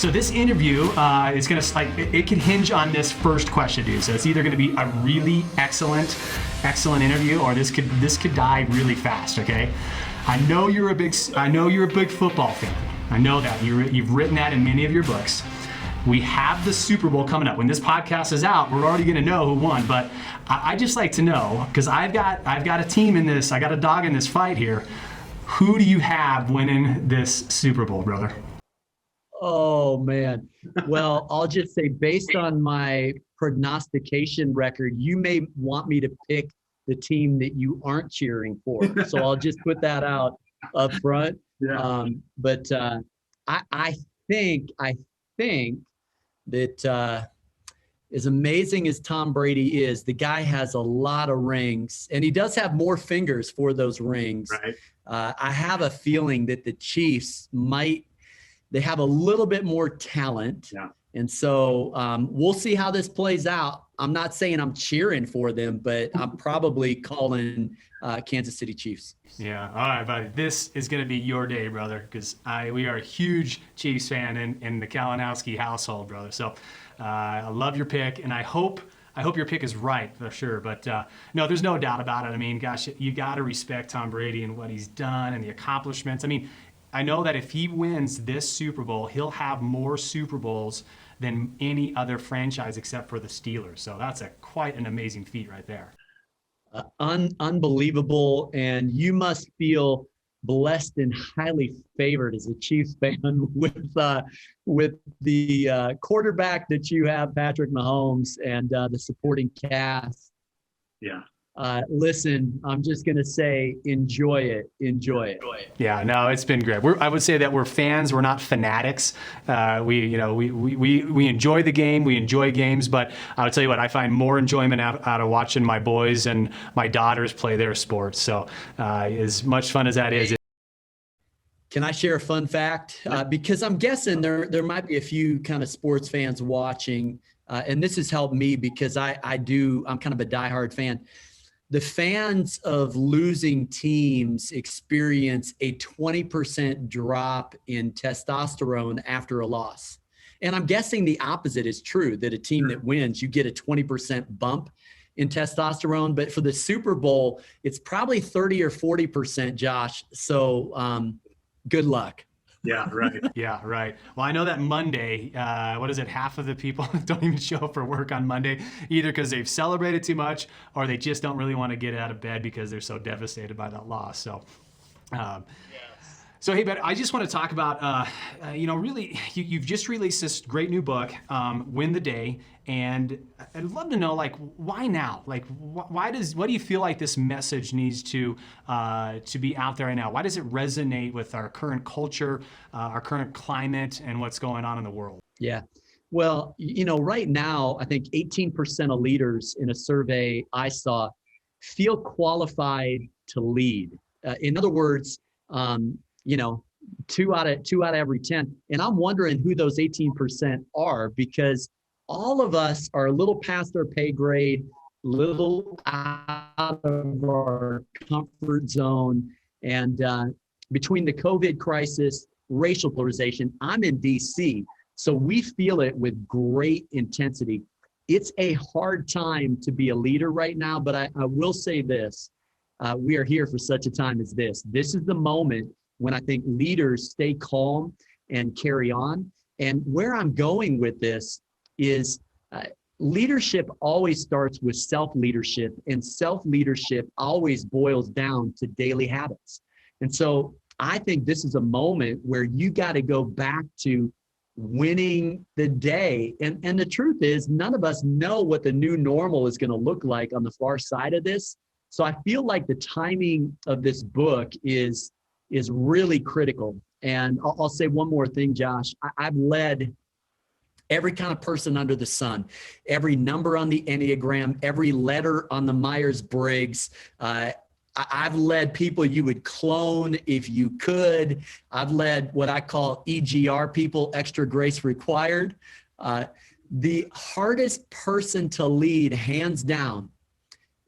So this interview is going to, it could hinge on this first question, dude. So it's either going to be a really excellent interview, or this could die really fast. Okay. I know you're a big football fan. I know that you've written that in many of your books. We have the Super Bowl coming up. When this podcast is out, we're already going to know who won. But I just like to know, because I've got a team in this. I got a dog in this fight here. Who do you have winning this Super Bowl, brother? Oh, man. Well, I'll just say, based on my prognostication record, you may want me to pick the team that you aren't cheering for. So I'll just put that out up front. Yeah. But I think that as amazing as Tom Brady is, the guy has a lot of rings, and he does have more fingers for those rings. Right. I have a feeling that the Chiefs they have a little bit more talent. Yeah. And so we'll see how this plays out. I'm not saying I'm cheering for them, but I'm probably calling Kansas City Chiefs. Yeah. All right, buddy. This is going to be your day, brother, because we are a huge Chiefs fan in the Kalinowski household, brother. So I love your pick, and I hope your pick is right for sure. But no, there's no doubt about it. I mean, gosh, you got to respect Tom Brady and what he's done and the accomplishments. I mean, I know that if he wins this Super Bowl, he'll have more Super Bowls than any other franchise except for the Steelers. So that's quite an amazing feat right there. Unbelievable. And you must feel blessed and highly favored as a Chiefs fan with the quarterback that you have, Patrick Mahomes, and the supporting cast. Yeah. Listen, I'm just going to say, enjoy it. Yeah, no, it's been great. I would say that we're fans. We're not fanatics. We enjoy the game. We enjoy games, but I would tell you what, I find more enjoyment out of watching my boys and my daughters play their sports. So as much fun as that is. Can I share a fun fact? Because I'm guessing there might be a few kind of sports fans watching, and this has helped me because I'm kind of a diehard fan. The fans of losing teams experience a 20% drop in testosterone after a loss. And I'm guessing the opposite is true, that a team that wins, you get a 20% bump in testosterone. But for the Super Bowl, it's probably 30 or 40%, Josh. So good luck. Yeah, right. Yeah, right. Well, I know that Monday, half of the people don't even show up for work on Monday, either because they've celebrated too much or they just don't really want to get out of bed because they're so devastated by that loss. So, So, hey, Ben, I just want to talk about, really, you've just released this great new book, Win the Day, and I'd love to know, why now? What do you feel like this message needs to be out there right now? Why does it resonate with our current culture, our current climate, and what's going on in the world? Yeah. Well, right now, I think 18% of leaders in a survey I saw feel qualified to lead. In other words, 2 out of every 10. And I'm wondering who those 18% are, because all of us are a little past our pay grade, little out of our comfort zone. And between the COVID crisis, racial polarization, I'm in DC, so we feel it with great intensity. It's a hard time to be a leader right now, but I will say this. We are here for such a time as this. This is the moment when I think leaders stay calm and carry on. And where I'm going with this is leadership always starts with self-leadership, and self-leadership always boils down to daily habits. And so I think this is a moment where you got to go back to winning the day. And the truth is, none of us know what the new normal is going to look like on the far side of this. So I feel like the timing of this book is really critical. And I'll say one more thing, Josh. I've led every kind of person under the sun, every number on the Enneagram, every letter on the Myers-Briggs. I've led people you would clone if you could. I've led what I call EGR people, extra grace required. The hardest person to lead, hands down,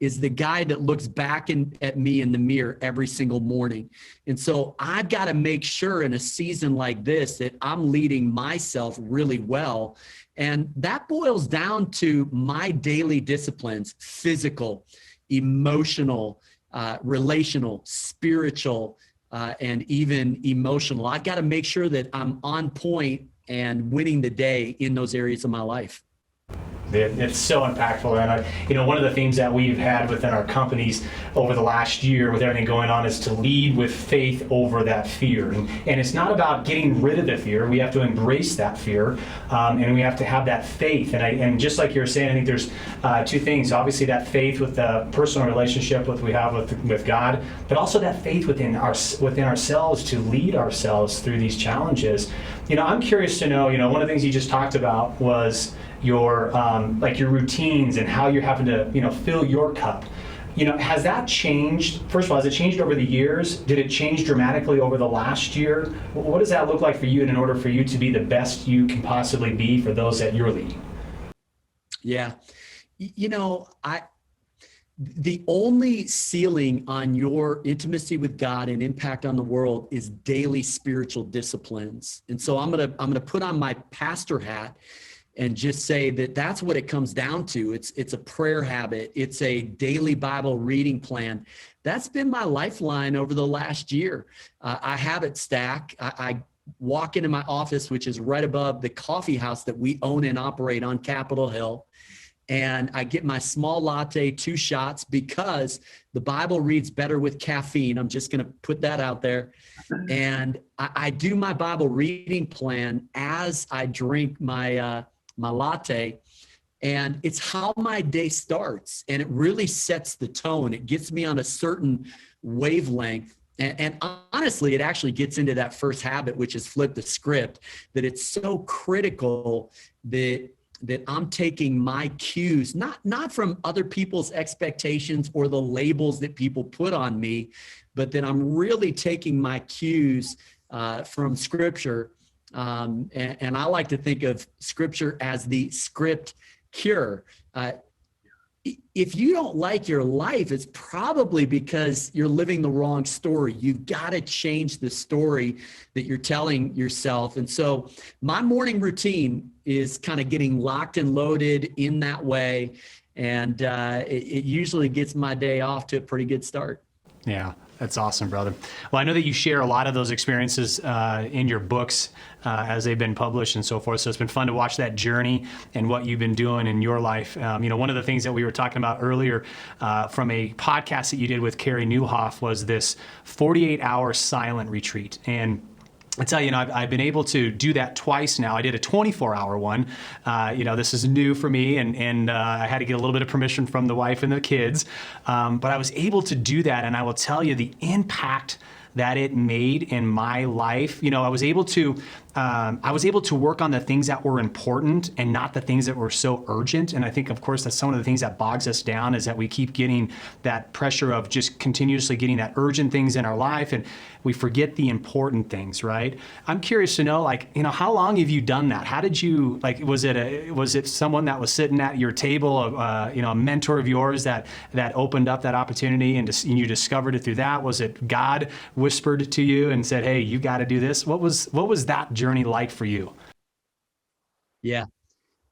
is the guy that looks back at me in the mirror every single morning. And so I've got to make sure in a season like this that I'm leading myself really well. And that boils down to my daily disciplines: physical, emotional, relational, spiritual, and even emotional. I've got to make sure that I'm on point and winning the day in those areas of my life. It's so impactful. And one of the themes that we've had within our companies over the last year with everything going on is to lead with faith over that fear. And it's not about getting rid of the fear. We have to embrace that fear, and we have to have that faith. And just like you're saying, I think there's two things. Obviously, that faith with the personal relationship we have with God, but also that faith within ourselves to lead ourselves through these challenges. I'm curious to know, one of the things you just talked about was your your routines and how you're having to fill your cup. Has that changed? First of all, has it changed over the years? Did it change dramatically over the last year? What does that look like for you in order for you to be the best you can possibly be for those that you're leading? Yeah. The only ceiling on your intimacy with God and impact on the world is daily spiritual disciplines. And so I'm gonna put on my pastor hat and just say that that's what it comes down to. It's a prayer habit. It's a daily Bible reading plan. That's been my lifeline over the last year. I have it stacked. I walk into my office, which is right above the coffee house that we own and operate on Capitol Hill. And I get my small latte, 2 shots, because the Bible reads better with caffeine. I'm just going to put that out there. And I do my Bible reading plan as I drink my latte, and it's how my day starts. And it really sets the tone. It gets me on a certain wavelength. And honestly, it actually gets into that first habit, which is flip the script, that it's so critical that I'm taking my cues, not from other people's expectations or the labels that people put on me, but that I'm really taking my cues from Scripture. And I like to think of Scripture as the script cure. If you don't like your life, it's probably because you're living the wrong story. You've got to change the story that you're telling yourself. And so my morning routine is kind of getting locked and loaded in that way. And it usually gets my day off to a pretty good start. Yeah, that's awesome, brother. Well, I know that you share a lot of those experiences in your books as they've been published and so forth. So it's been fun to watch that journey and what you've been doing in your life. One of the things that we were talking about earlier from a podcast that you did with Carrie Newhoff was this 48-hour silent retreat. And I tell you, I've been able to do that twice now. I did a 24-hour one. This is new for me, and I had to get a little bit of permission from the wife and the kids. But I was able to do that, and I will tell you the impact that it made in my life. I was able to work on the things that were important and not the things that were so urgent. And I think, of course, that's some of the things that bogs us down, is that we keep getting that pressure of just continuously getting that urgent things in our life, and we forget the important things, right? I'm curious to know, how long have you done that? How did you, was it someone that was sitting at your table, a mentor of yours that opened up that opportunity and you discovered it through that? Was it God whispered to you and said, hey, you got to do this? What was that journey like for you? Yeah.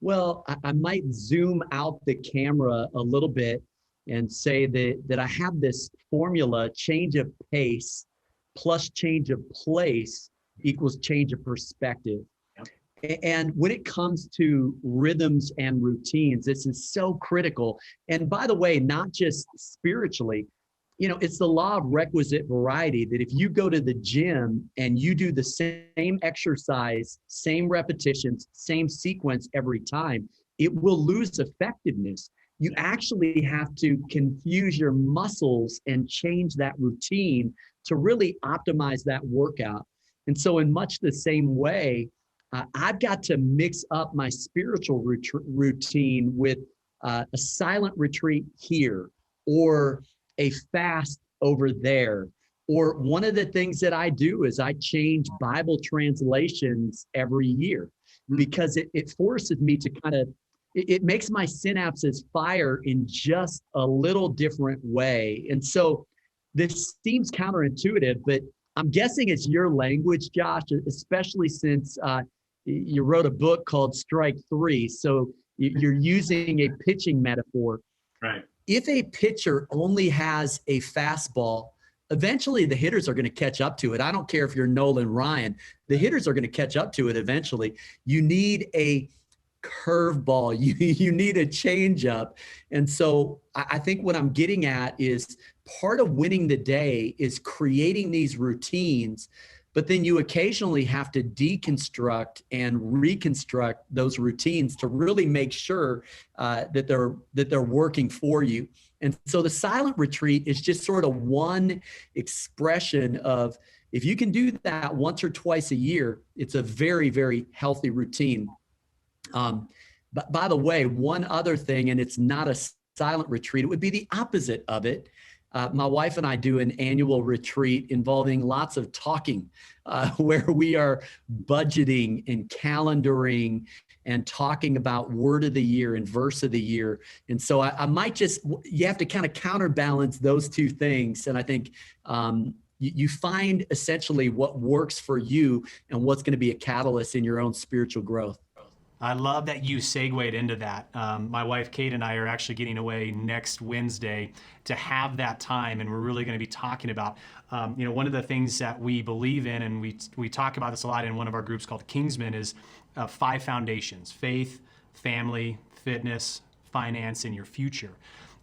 Well, I might zoom out the camera a little bit and say that I have this formula: change of pace plus change of place equals change of perspective. Yep. And when it comes to rhythms and routines, this is so critical. And by the way, not just spiritually, it's the law of requisite variety, that if you go to the gym and you do the same exercise, same repetitions, same sequence every time, it will lose effectiveness. You actually have to confuse your muscles and change that routine to really optimize that workout. And so in much the same way, I've got to mix up my spiritual routine with a silent retreat here, or a fast over there. Or one of the things that I do is I change Bible translations every year, because it forces me to kind of it makes my synapses fire in just a little different way. And so this seems counterintuitive, but I'm guessing it's your language, Josh, especially since you wrote a book called Strike Three. So you're using a pitching metaphor. Right. If a pitcher only has a fastball, eventually the hitters are going to catch up to it. I don't care if you're Nolan Ryan, the hitters are going to catch up to it eventually. You need a curveball, you need a changeup. And so I think what I'm getting at is part of winning the day is creating these routines, but then you occasionally have to deconstruct and reconstruct those routines to really make sure that they're working for you. And so the silent retreat is just sort of one expression of, if you can do that once or twice a year, it's a very, very healthy routine. But by the way, one other thing, and it's not a silent retreat, it would be the opposite of it. My wife and I do an annual retreat involving lots of talking, where we are budgeting and calendaring and talking about word of the year and verse of the year. And so I might you have to kind of counterbalance those two things. And I think you find essentially what works for you and what's going to be a catalyst in your own spiritual growth. I love that you segued into that. My wife, Kate, and I are actually getting away next Wednesday to have that time, and we're really going to be talking about, one of the things that we believe in, and we talk about this a lot in one of our groups called Kingsman, is 5 foundations: faith, family, fitness, finance, and your future.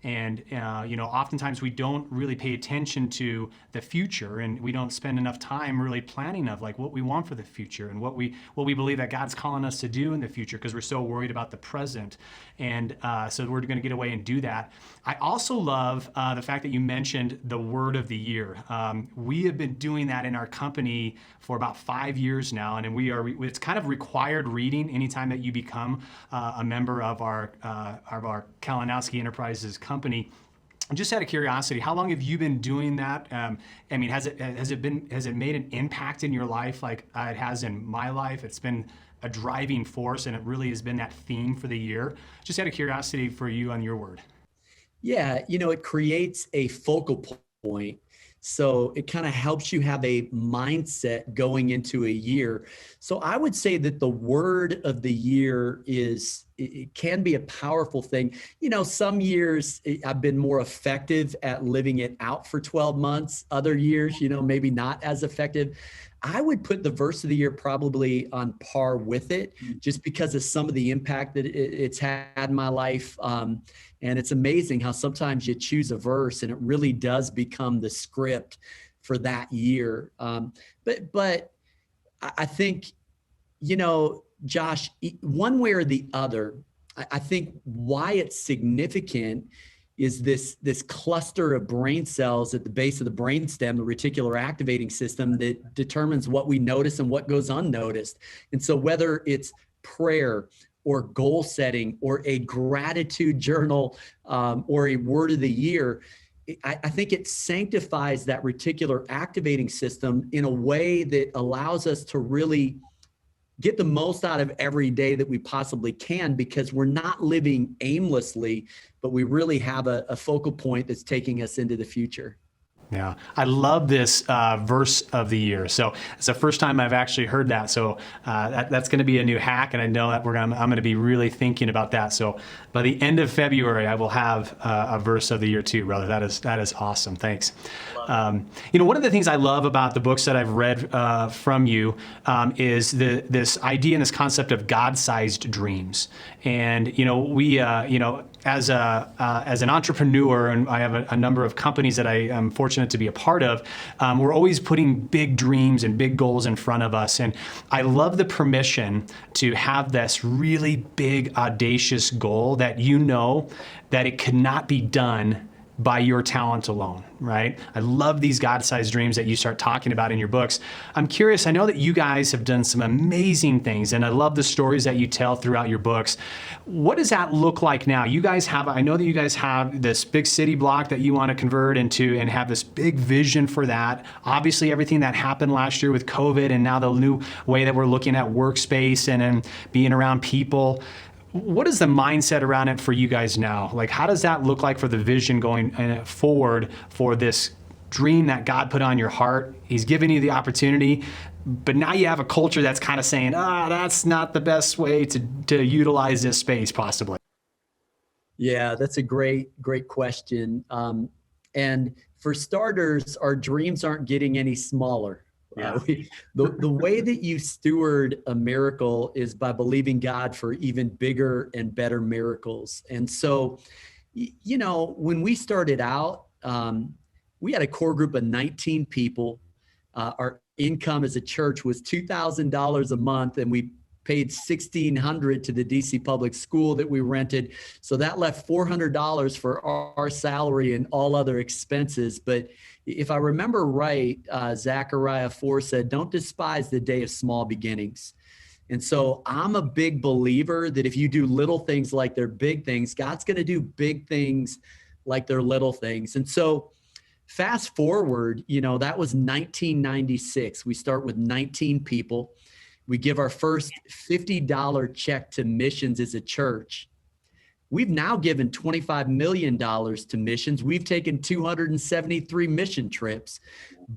And oftentimes we don't really pay attention to the future, and we don't spend enough time really planning of like what we want for the future and what we believe that God's calling us to do in the future, because we're so worried about the present. And so we're going to get away and do that. I also love the fact that you mentioned the word of the year. We have been doing that in our company for about 5 years now, and it's kind of required reading anytime that you become a member of our Kalinowski Enterprises company. Just out of curiosity, how long have you been doing that? Has it made an impact in your life like it has in my life? It's been a driving force, and it really has been that theme for the year. Just out of curiosity for you on your word. Yeah, it creates a focal point. So it kind of helps you have a mindset going into a year. So I would say that the word of the year it can be a powerful thing. Some years I've been more effective at living it out for 12 months. Other years, maybe not as effective. I would put the verse of the year probably on par with it, just because of some of the impact that it's had in my life. And it's amazing how sometimes you choose a verse and it really does become the script for that year. But I think, Josh, one way or the other, I think why it's significant is this cluster of brain cells at the base of the brainstem, the reticular activating system, that determines what we notice and what goes unnoticed. And so whether it's prayer or goal setting or a gratitude journal or a word of the year, I think it sanctifies that reticular activating system in a way that allows us to really get the most out of every day that we possibly can, because we're not living aimlessly, but we really have a focal point that's taking us into the future. Yeah, I love this verse of the year. So it's the first time I've actually heard that. So that's going to be a new hack, and I know that I'm going to be really thinking about that. So by the end of February, I will have a verse of the year too, brother. That is awesome. Thanks. One of the things I love about the books that I've read from you is this idea and this concept of God-sized dreams. And we as an entrepreneur, and I have a number of companies that I am fortunate to be a part of, we're always putting big dreams and big goals in front of us. And I love the permission to have this really big, audacious goal that that it could not be done by your talent alone, right? I love these God-sized dreams that you start talking about in your books. I'm curious, I know that you guys have done some amazing things, and I love the stories that you tell throughout your books. What does that look like now? I know that you guys have this big city block that you want to convert into and have this big vision for that. Obviously, everything that happened last year with COVID, and now the new way that we're looking at workspace and being around people. what is the mindset around it for you guys now? Like, how does that look like for the vision going forward for this dream that God put on your heart? He's given you the opportunity, but now you have a culture that's kind of saying, that's not the best way to utilize this space possibly. Yeah, that's a great question. And for starters, our dreams aren't getting any smaller. Yeah. The way that you steward a miracle is by believing God for even bigger and better miracles. And so, when we started out, we had a core group of 19 people. Our income as a church was $2,000 a month, and we paid $1,600 to the DC public school that we rented. So that left $400 for our salary and all other expenses. But if I remember right, Zechariah 4 said, don't despise the day of small beginnings. And so I'm a big believer that if you do little things like they're big things, God's going to do big things like they're little things. And so fast forward, that was 1996. We start with 19 people. We give our first $50 check to missions as a church. We've now given $25 million to missions. We've taken 273 mission trips,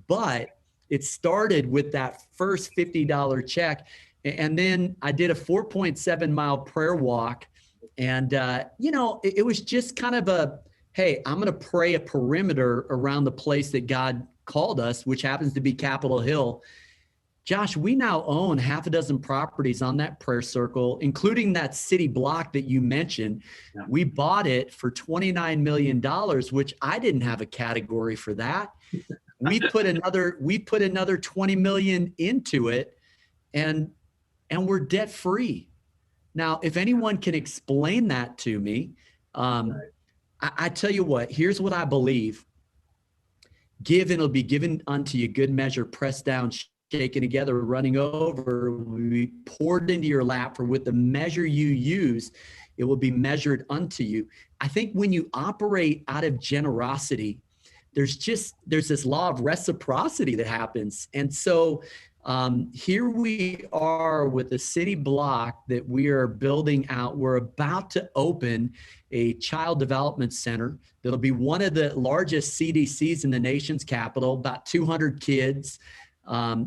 but it started with that first $50 check. And then I did a 4.7 mile prayer walk. And, it was just kind of hey, I'm going to pray a perimeter around the place that God called us, which happens to be Capitol Hill. Josh, we now own half a dozen properties on that prayer circle, including that city block that you mentioned. Yeah. We bought it for $29 million, which I didn't have a category for that. We put another $20 million into it, and we're debt free. Now, if anyone can explain that to me, I tell you what, here's what I believe. Give and it'll be given unto you, good measure, pressed down, shaken together, running over, will be poured into your lap, for with the measure you use, it will be measured unto you. I think when you operate out of generosity, there's this law of reciprocity that happens. And so here we are with a city block that we are building out. We're about to open a child development center that'll be one of the largest CDCs in the nation's capital, about 200 kids.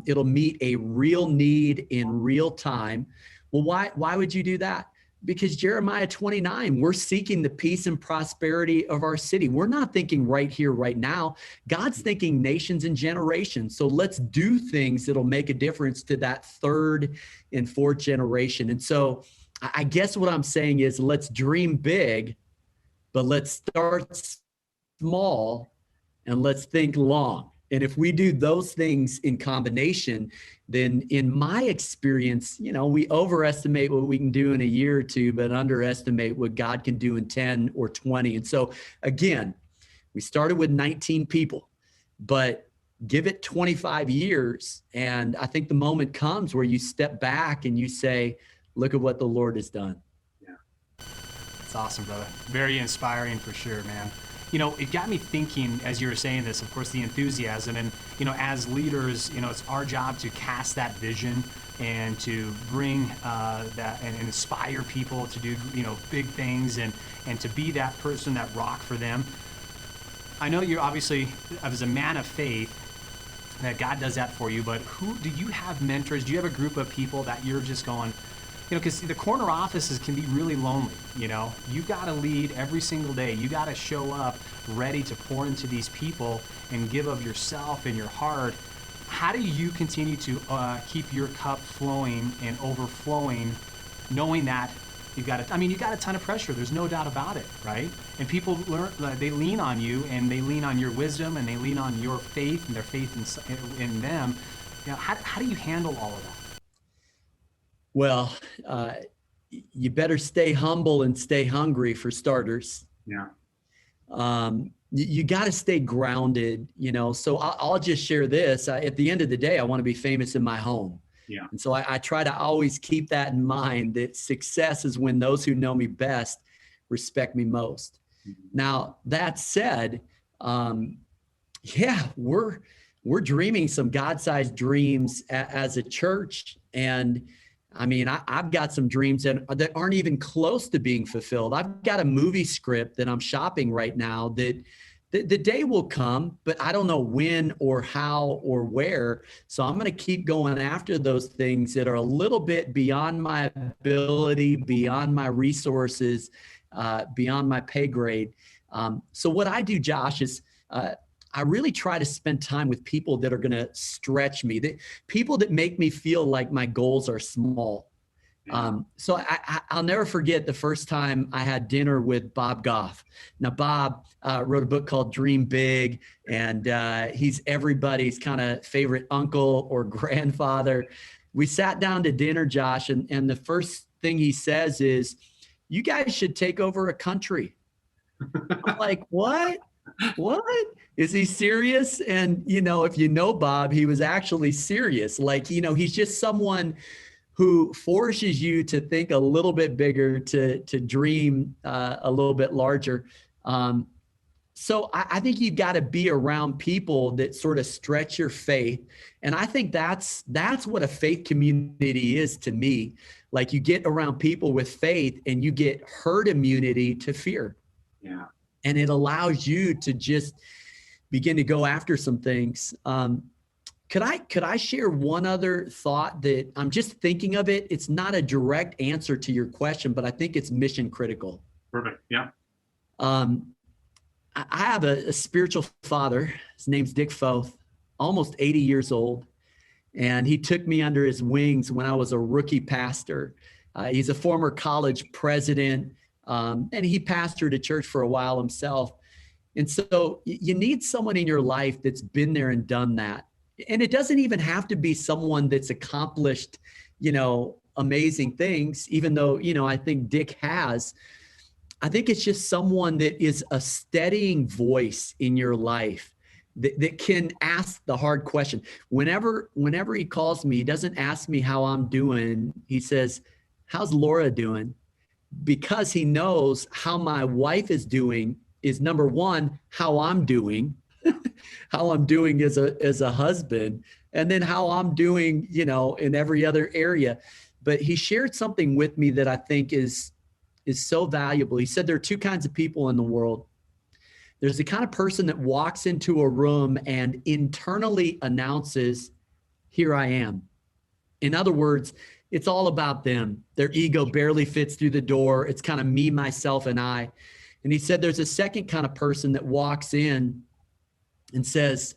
It'll meet a real need in real time. Well, why would you do that? Because Jeremiah 29, we're seeking the peace and prosperity of our city. We're not thinking right here, right now. God's thinking nations and generations. So let's do things that'll make a difference to that third and fourth generation. And so I guess what I'm saying is, let's dream big, but let's start small and let's think long. And if we do those things in combination, then in my experience, we overestimate what we can do in a year or two, but underestimate what God can do in 10 or 20. And so again, we started with 19 people, but give it 25 years. And I think the moment comes where you step back and you say, look at what the Lord has done. Yeah. That's awesome, brother. Very inspiring for sure, man. It got me thinking as you were saying this, of course, the enthusiasm. And, as leaders, it's our job to cast that vision and to bring that and inspire people to do, big things and to be that person, that rock for them. I know you're obviously, as a man of faith, that God does that for you, but do you have mentors? Do you have a group of people that you're just going, because the corner offices can be really lonely. You got to lead every single day. You got to show up ready to pour into these people and give of yourself and your heart. How do you continue to keep your cup flowing and overflowing, knowing that you got a ton of pressure. There's no doubt about it, right? And people they lean on you, and they lean on your wisdom, and they lean on your faith and their faith in them. How do you handle all of that? Well, you better stay humble and stay hungry, for starters. Yeah. You got to stay grounded, so I'll just share this. At the end of the day, I want to be famous in my home. Yeah. And so I try to always keep that in mind, that success is when those who know me best respect me most. Mm-hmm. Now, that said, we're dreaming some God-sized dreams as a church. And I mean, I've got some dreams that aren't even close to being fulfilled. I've got a movie script that I'm shopping right now that the day will come, but I don't know when or how or where. So I'm going to keep going after those things that are a little bit beyond my ability, beyond my resources, beyond my pay grade. So what I do, Josh, is I really try to spend time with people that are going to stretch me, people that make me feel like my goals are small. So I'll never forget the first time I had dinner with Bob Goff. Now, Bob wrote a book called Dream Big, and he's everybody's kind of favorite uncle or grandfather. We sat down to dinner, Josh, and the first thing he says is, "You guys should take over a country." I'm like, what? What? Is he serious? And, if you know Bob, he was actually serious. Like, he's just someone who forces you to think a little bit bigger, to dream a little bit larger. So I think you've got to be around people that sort of stretch your faith. And I think that's what a faith community is to me. Like, you get around people with faith and you get herd immunity to fear. Yeah. And it allows you to just begin to go after some things. Could I share one other thought that I'm just thinking of it? It's not a direct answer to your question, but I think it's mission critical. Perfect. Yeah. I have a spiritual father. His name's Dick Foth, almost 80 years old. And he took me under his wings when I was a rookie pastor. He's a former college president, and he pastored a church for a while himself. And so you need someone in your life that's been there and done that. And it doesn't even have to be someone that's accomplished, amazing things, even though, I think Dick has. I think it's just someone that is a steadying voice in your life that can ask the hard question. Whenever he calls me, he doesn't ask me how I'm doing. He says, "How's Laura doing?" Because he knows how my wife is doing is, number one, how I'm doing, how I'm doing as a husband, and then how I'm doing, in every other area. But he shared something with me that I think is so valuable. He said there are two kinds of people in the world. There's the kind of person that walks into a room and internally announces, "Here I am." In other words, it's all about them. Their ego barely fits through the door. It's kind of me, myself, and I. And he said there's a second kind of person that walks in and says,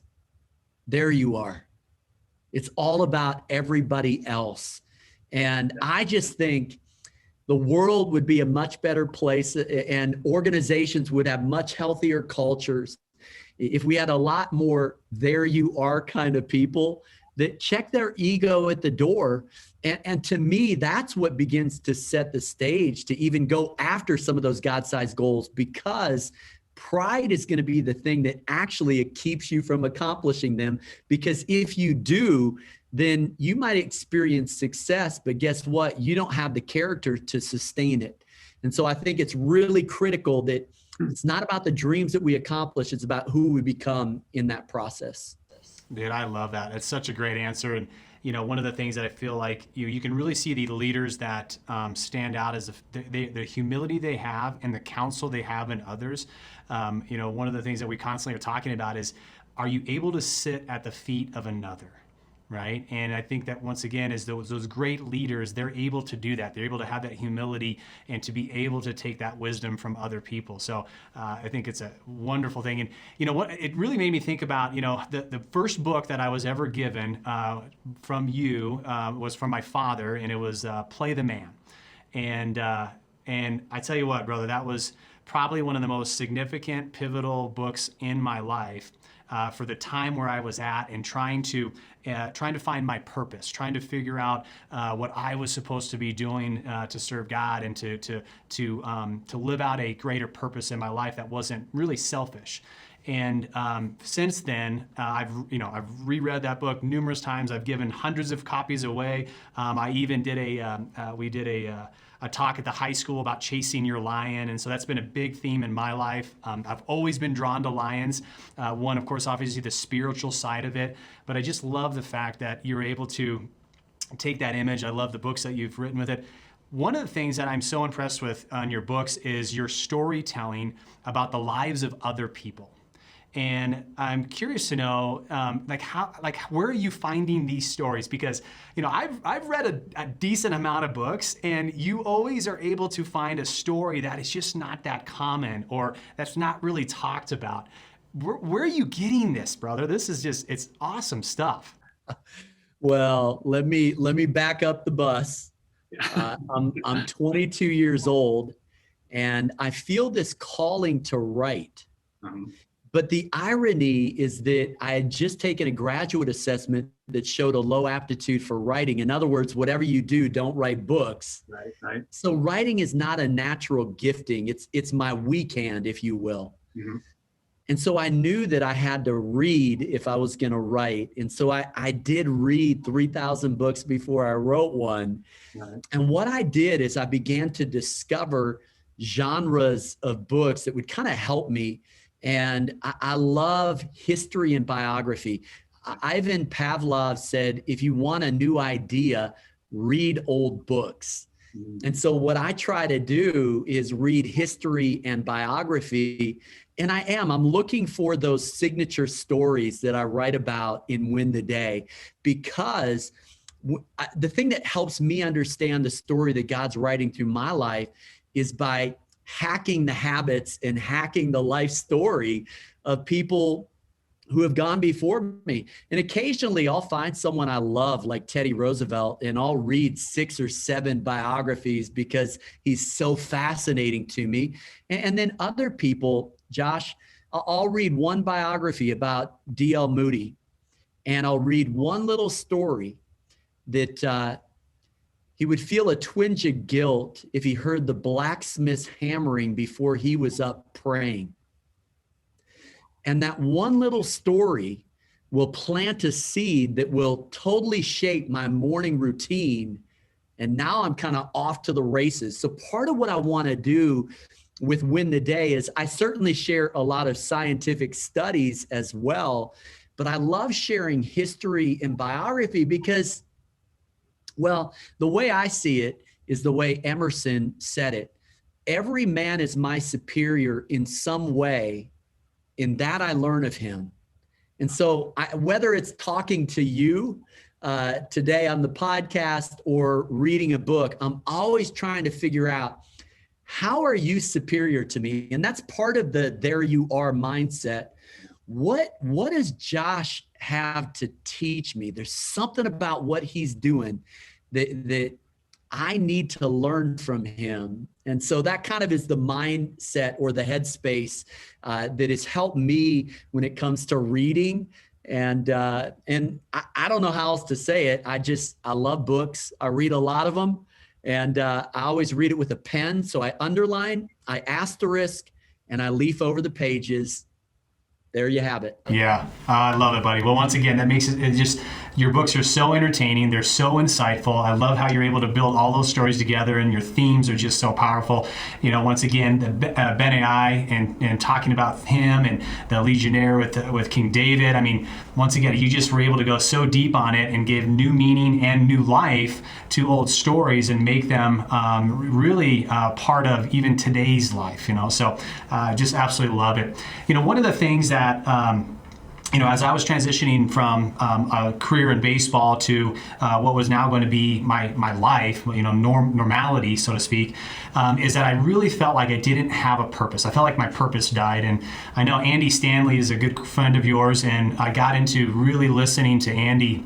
"There you are." It's all about everybody else. And I just think the world would be a much better place, and organizations would have much healthier cultures if we had a lot more "there you are" kind of people that check their ego at the door. And to me, that's what begins to set the stage to even go after some of those God-sized goals, because pride is going to be the thing that actually keeps you from accomplishing them. Because if you do, then you might experience success, but guess what? You don't have the character to sustain it. And so I think it's really critical that it's not about the dreams that we accomplish. It's about who we become in that process. Dude, I love that. It's such a great answer. And, one of the things that I feel like you can really see the leaders that stand out is the humility they have and the counsel they have in others. One of the things that we constantly are talking about is, are you able to sit at the feet of another? Right. And I think that once again, is those great leaders, they're able to do that. They're able to have that humility and to be able to take that wisdom from other people. So I think it's a wonderful thing. And what it really made me think about, the first book that I was ever given from you was from my father, and it was Play the Man. And I tell you what, brother, that was probably one of the most significant, pivotal books in my life. For the time where I was at, and trying to find my purpose, trying to figure out what I was supposed to be doing to serve God, and to live out a greater purpose in my life that wasn't really selfish. And since then, I've reread that book numerous times. I've given hundreds of copies away. I even did a talk at the high school about chasing your lion. And so that's been a big theme in my life. I've always been drawn to lions. One, of course, obviously the spiritual side of it, but I just love the fact that you're able to take that image. I love the books that you've written with it. One of the things that I'm so impressed with on your books is your storytelling about the lives of other people. And I'm curious to know, where are you finding these stories? Because, I've read a decent amount of books, and you always are able to find a story that is just not that common or that's not really talked about. Where are you getting this, brother? This is it's awesome stuff. Well, let me back up the bus. I'm 22 years old, and I feel this calling to write. But the irony is that I had just taken a graduate assessment that showed a low aptitude for writing. In other words, whatever you do, don't write books. Right. So writing is not a natural gifting. It's my weak hand, if you will. Mm-hmm. And so I knew that I had to read if I was going to write. And so I did read 3,000 books before I wrote one. Right. And what I did is I began to discover genres of books that would kind of help me. And I love history and biography. Ivan Pavlov said, if you want a new idea, read old books. And so what I try to do is read history and biography. And I'm looking for those signature stories that I write about in Win the Day, because the thing that helps me understand the story that God's writing through my life is by hacking the habits and hacking the life story of people who have gone before me. And occasionally I'll find someone I love, like Teddy Roosevelt, and I'll read 6 or 7 biographies because he's so fascinating to me. And then other people, Josh, I'll read one biography about D.L. Moody, and I'll read one little story that he would feel a twinge of guilt if he heard the blacksmith's hammering before he was up praying. And that one little story will plant a seed that will totally shape my morning routine. And now I'm kind of off to the races. So part of what I want to do with Win the Day is I certainly share a lot of scientific studies as well, but I love sharing history and biography because, well, the way I see it is the way Emerson said it. Every man is my superior in some way. In that I learn of him. And so whether it's talking to you today on the podcast or reading a book, I'm always trying to figure out, how are you superior to me? And that's part of the there you are mindset. What does Josh have to teach me? There's something about what he's doing that I need to learn from him. And so that kind of is the mindset or the headspace that has helped me when it comes to reading. And I don't know how else to say it. I love books. I read a lot of them. And I always read it with a pen. So I underline, I asterisk, and I leaf over the pages. There you have it. Yeah, I love it, buddy. Well, once again, that makes it just, your books are so entertaining. They're so insightful. I love how you're able to build all those stories together, and your themes are just so powerful. Once again, Ben and I, and talking about him and the Legionnaire with King David. I mean, once again, you just were able to go so deep on it and give new meaning and new life to old stories and make them really part of even today's life. So just absolutely love it. One of the things that as I was transitioning from a career in baseball to what was now going to be my life, normality, so to speak, is that I really felt like I didn't have a purpose. I felt like my purpose died. And I know Andy Stanley is a good friend of yours, and I got into really listening to Andy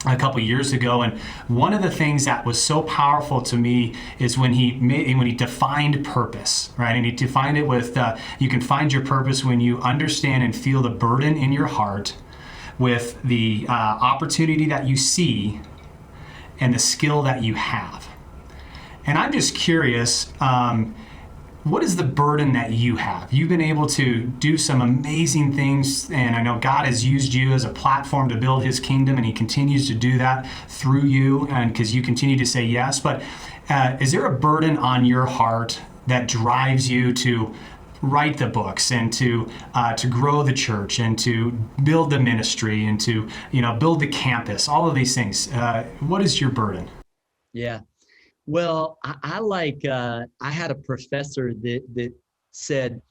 a couple years ago, and one of the things that was so powerful to me is when he defined purpose, right? And he defined it with you can find your purpose when you understand and feel the burden in your heart with the opportunity that you see and the skill that you have. And I'm just curious, what is the burden that you have? You've been able to do some amazing things, and I know God has used you as a platform to build his kingdom, and he continues to do that through you, and because you continue to say yes. But is there a burden on your heart that drives you to write the books and to grow the church and to build the ministry and to build the campus, all of these things. What is your burden? Yeah. Well, I had a professor that said,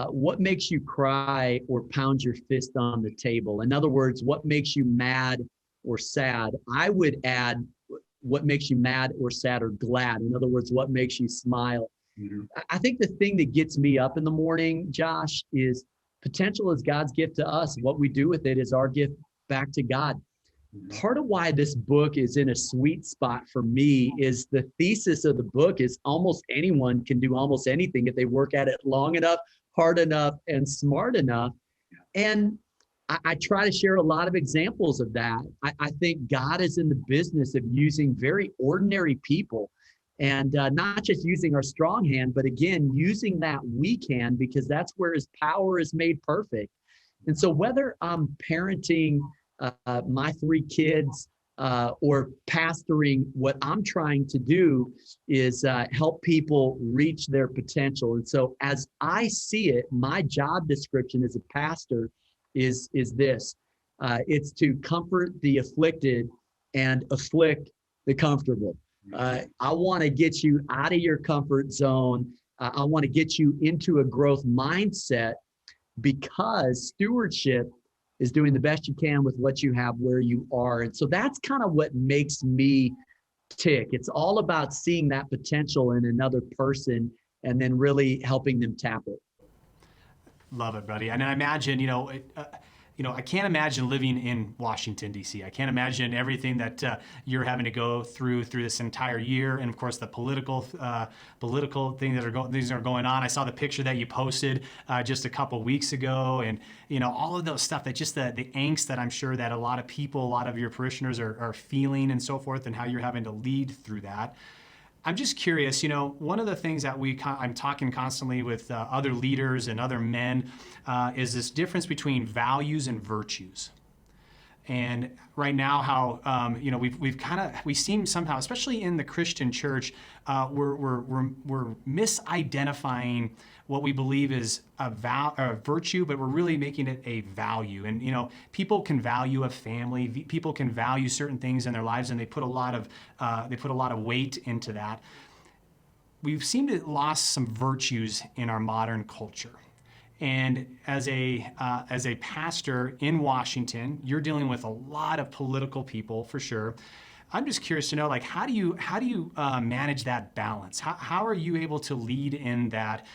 what makes you cry or pound your fist on the table? In other words, what makes you mad or sad? I would add, what makes you mad or sad or glad? In other words, what makes you smile? Mm-hmm. I think the thing that gets me up in the morning, Josh, is potential is God's gift to us. What we do with it is our gift back to God. Part of why this book is in a sweet spot for me is the thesis of the book is almost anyone can do almost anything if they work at it long enough, hard enough, and smart enough. And I try to share a lot of examples of that. I think God is in the business of using very ordinary people and not just using our strong hand, but again, using that weak hand because that's where his power is made perfect. And so whether I'm parenting my 3 kids or pastoring, what I'm trying to do is help people reach their potential. And so as I see it, my job description as a pastor is this. It's to comfort the afflicted and afflict the comfortable. I want to get you out of your comfort zone. I want to get you into a growth mindset because stewardship is doing the best you can with what you have where you are. And so that's kind of what makes me tick. It's all about seeing that potential in another person and then really helping them tap it. Love it, buddy. And I imagine, I can't imagine living in Washington, D.C. I can't imagine everything that you're having to go through this entire year, and of course the political things that are going on. I saw the picture that you posted just a couple weeks ago, and all of those stuff. That just the angst that I'm sure that a lot of people, a lot of your parishioners are feeling, and so forth, and how you're having to lead through that. I'm just curious, one of the things that I'm talking constantly with other leaders and other men is this difference between values and virtues. And right now, how we seem somehow, especially in the Christian church, we're misidentifying what we believe is a virtue, but we're really making it a value. And people can value a family, people can value certain things in their lives, and they put a lot of weight into that. We've seemed to lost some virtues in our modern culture. And as a pastor in Washington, you're dealing with a lot of political people for sure. I'm just curious to know, how do you manage that balance? How are you able to lead in that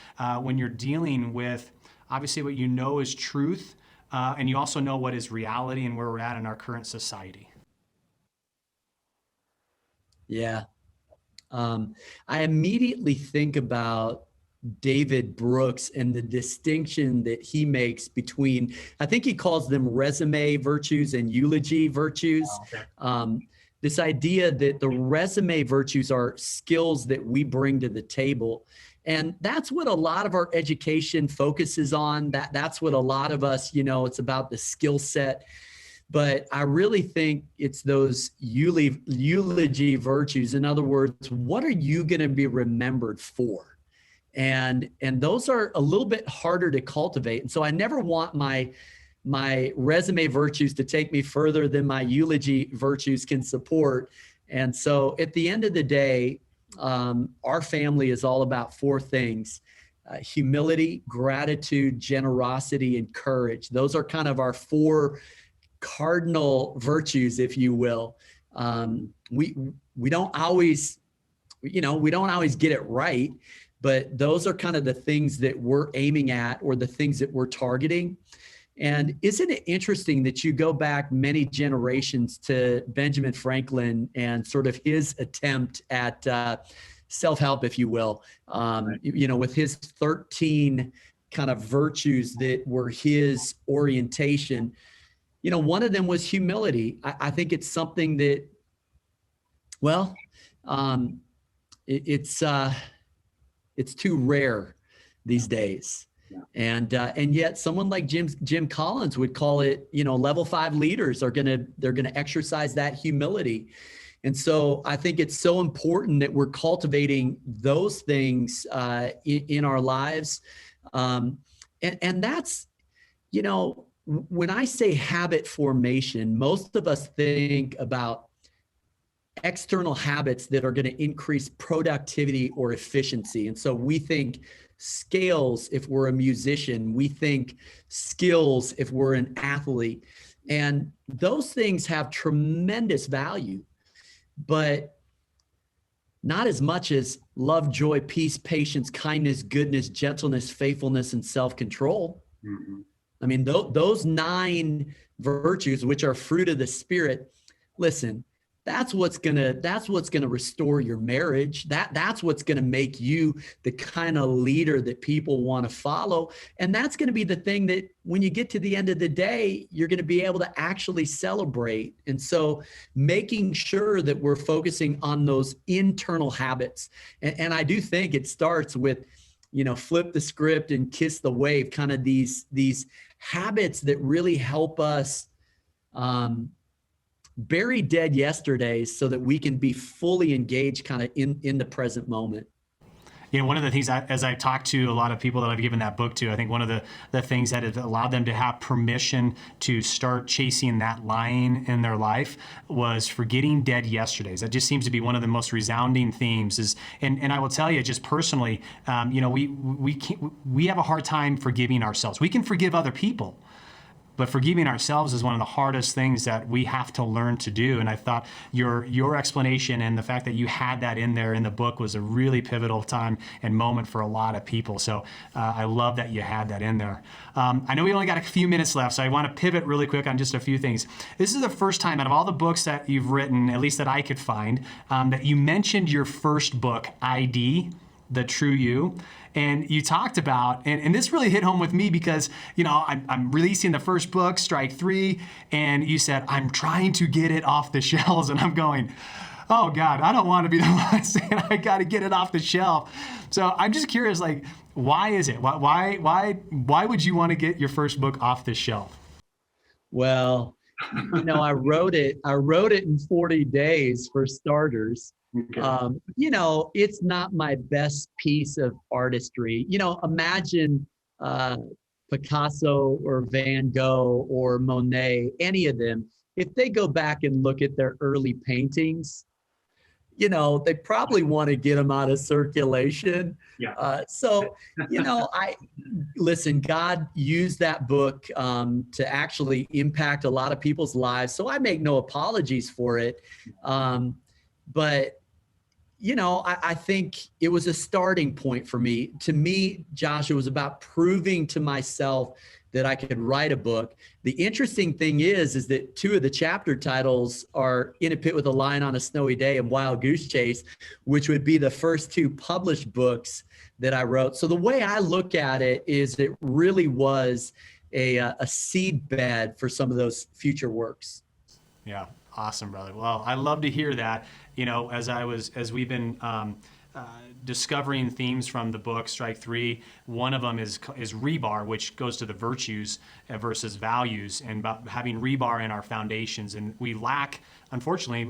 when you're dealing with obviously what you know is truth, and you also know what is reality and where we're at in our current society? Yeah, I immediately think about David Brooks and the distinction that he makes between, I think he calls them resume virtues and eulogy virtues. Oh, okay. This idea that the resume virtues are skills that we bring to the table. And that's what a lot of our education focuses on. That's what a lot of us, it's about the skill set. But I really think it's those eulogy virtues. In other words, what are you going to be remembered for? And those are a little bit harder to cultivate. And so I never want my resume virtues to take me further than my eulogy virtues can support. And so at the end of the day, our family is all about 4 things: humility, gratitude, generosity, and courage. Those are kind of our 4 cardinal virtues, if you will. We don't always get it right, but those are kind of the things that we're aiming at, or the things that we're targeting. And isn't it interesting that you go back many generations to Benjamin Franklin and sort of his attempt at self-help, if you will, right. With his 13 kind of virtues that were his orientation. One of them was humility. I think it's something that, it's too rare these days. Yeah. And yet someone like Jim Collins would call it, level 5 leaders they're going to exercise that humility. And so I think it's so important that we're cultivating those things in our lives. And that's, when I say habit formation, most of us think about external habits that are going to increase productivity or efficiency. And so we think scales if we're a musician, we think skills if we're an athlete. And those things have tremendous value, but not as much as love, joy, peace, patience, kindness, goodness, gentleness, faithfulness, and self-control. Mm-hmm. I mean, those 9 virtues, which are fruit of the Spirit, listen, that's what's gonna restore your marriage. That's what's gonna make you the kind of leader that people want to follow. And that's gonna be the thing that when you get to the end of the day, you're gonna be able to actually celebrate. And so making sure that we're focusing on those internal habits. And I do think it starts with, flip the script and kiss the wave, kind of these habits that really help us bury dead yesterdays so that we can be fully engaged kind of in the present moment. One of the things, as I've talked to a lot of people that I've given that book to, I think one of the things that has allowed them to have permission to start chasing that line in their life was forgetting dead yesterdays. That just seems to be one of the most resounding themes. And I will tell you, just personally, we have a hard time forgiving ourselves. We can forgive other people, but forgiving ourselves is one of the hardest things that we have to learn to do. And I thought your explanation and the fact that you had that in there in the book was a really pivotal time and moment for a lot of people. So I love that you had that in there. I know we only got a few minutes left, so I want to pivot really quick on just a few things. This is the first time out of all the books that you've written, at least that I could find, that you mentioned your first book, ID, The True You. And you talked about, and this really hit home with me because, I'm releasing the first book, Strike 3, and you said, I'm trying to get it off the shelves. And I'm going, oh God, I don't want to be the one saying I got to get it off the shelf. So I'm just curious, why is it? Why would you want to get your first book off the shelf? Well, I wrote it in 40 days for starters. Okay. It's not my best piece of artistry. Imagine Picasso or Van Gogh or Monet, any of them, if they go back and look at their early paintings, they probably want to get them out of circulation. Yeah. Listen, God used that book to actually impact a lot of people's lives. So I make no apologies for it. But I think it was a starting point for me. To me, Josh, it was about proving to myself that I could write a book. The interesting thing is that 2 of the chapter titles are In a Pit with a Lion on a Snowy Day and Wild Goose Chase, which would be the first 2 published books that I wrote. So the way I look at it is it really was a seed bed for some of those future works. Yeah. Awesome, brother. Well, I love to hear that. As we've been discovering themes from the book Strike 3, one of them is rebar, which goes to the virtues versus values, and about having rebar in our foundations. And we lack, unfortunately,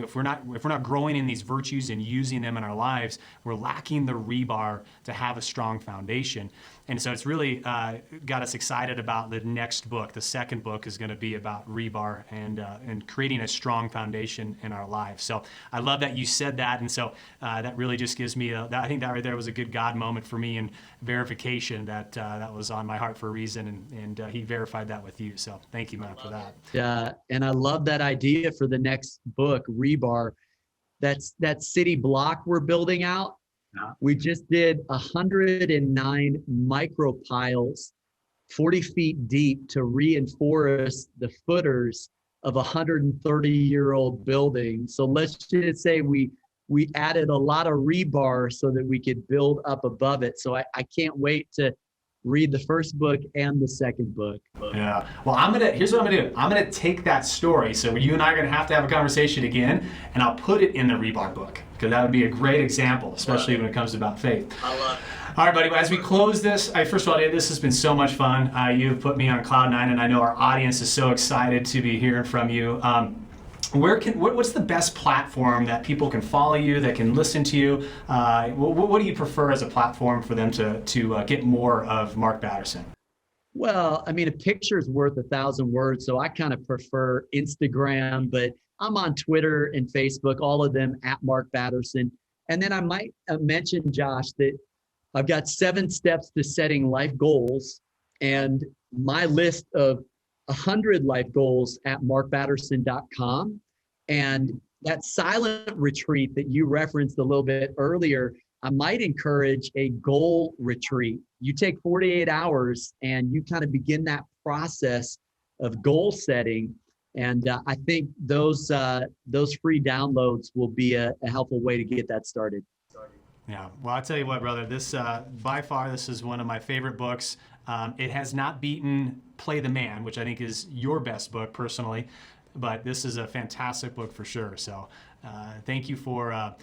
if we're not growing in these virtues and using them in our lives, we're lacking the rebar to have a strong foundation. And so it's really got us excited about the next book. The second book is going to be about rebar and creating a strong foundation in our lives. So I love that you said that, and so that really just gives me I think that right there was a good God moment for me and verification that that was on my heart for a reason, and he verified that with you. So thank you, man, for that. Yeah, and I love that idea for the next book, rebar. That's that city block we're building out. Yeah. We just did 109 micro piles, 40 feet deep, to reinforce the footers of a 130-year-old building. So let's just say we added a lot of rebar so that we could build up above it. So I can't wait to read the first book and the second book. Yeah. Well, here's what I'm gonna do. I'm gonna take that story. So you and I are gonna have to have a conversation again, and I'll put it in the rebar book, because that would be a great example, especially when it comes about faith. I love it. All right, buddy. As we close this, first of all, this has been so much fun. You've put me on cloud 9, and I know our audience is so excited to be hearing from you. what's the best platform that people can follow you, that can listen to you? What do you prefer as a platform for them to get more of Mark Batterson? Well, I mean, a picture is worth 1,000 words, so I kind of prefer Instagram, but I'm on Twitter and Facebook, all of them at Mark Batterson. And then I might mention, Josh, that I've got 7 steps to setting life goals, and my list of 100 life goals at markbatterson.com. And that silent retreat that you referenced a little bit earlier, I might encourage a goal retreat. You take 48 hours and you kind of begin that process of goal setting. And I think those free downloads will be a helpful way to get that started. Yeah, well, I'll tell you what, brother, this by far, this is one of my favorite books. It has not beaten Play the Man, which I think is your best book personally, but this is a fantastic book for sure. So thank you for,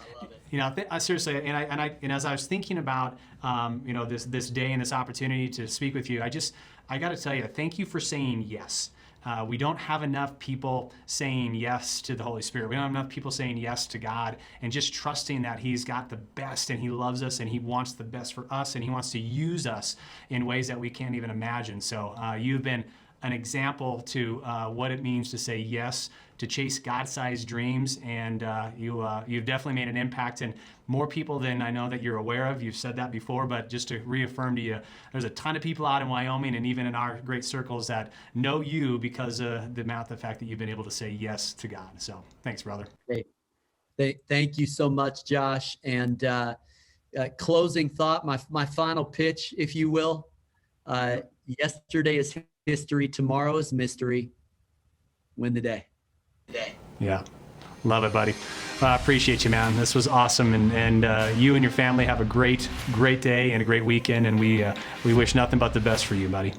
seriously, and as I was thinking about, this day and this opportunity to speak with you, I got to tell you, thank you for saying yes. We don't have enough people saying yes to the Holy Spirit. We don't have enough people saying yes to God and just trusting that He's got the best and He loves us and He wants the best for us and He wants to use us in ways that we can't even imagine. So you've been an example to what it means to say yes, to chase God-sized dreams, and you've definitely made an impact in more people than I know that you're aware of. You've said that before, but just to reaffirm to you, there's a ton of people out in Wyoming and even in our great circles that know you because of the fact that you've been able to say yes to God. So thanks, brother. Hey, thank you so much, Josh. And closing thought, my final pitch, if you will. Yesterday is history. Tomorrow is mystery. Win the day. Yeah. Love it, buddy. I appreciate you, man. This was awesome. And you and your family have a great day and a great weekend. And we wish nothing but the best for you, buddy.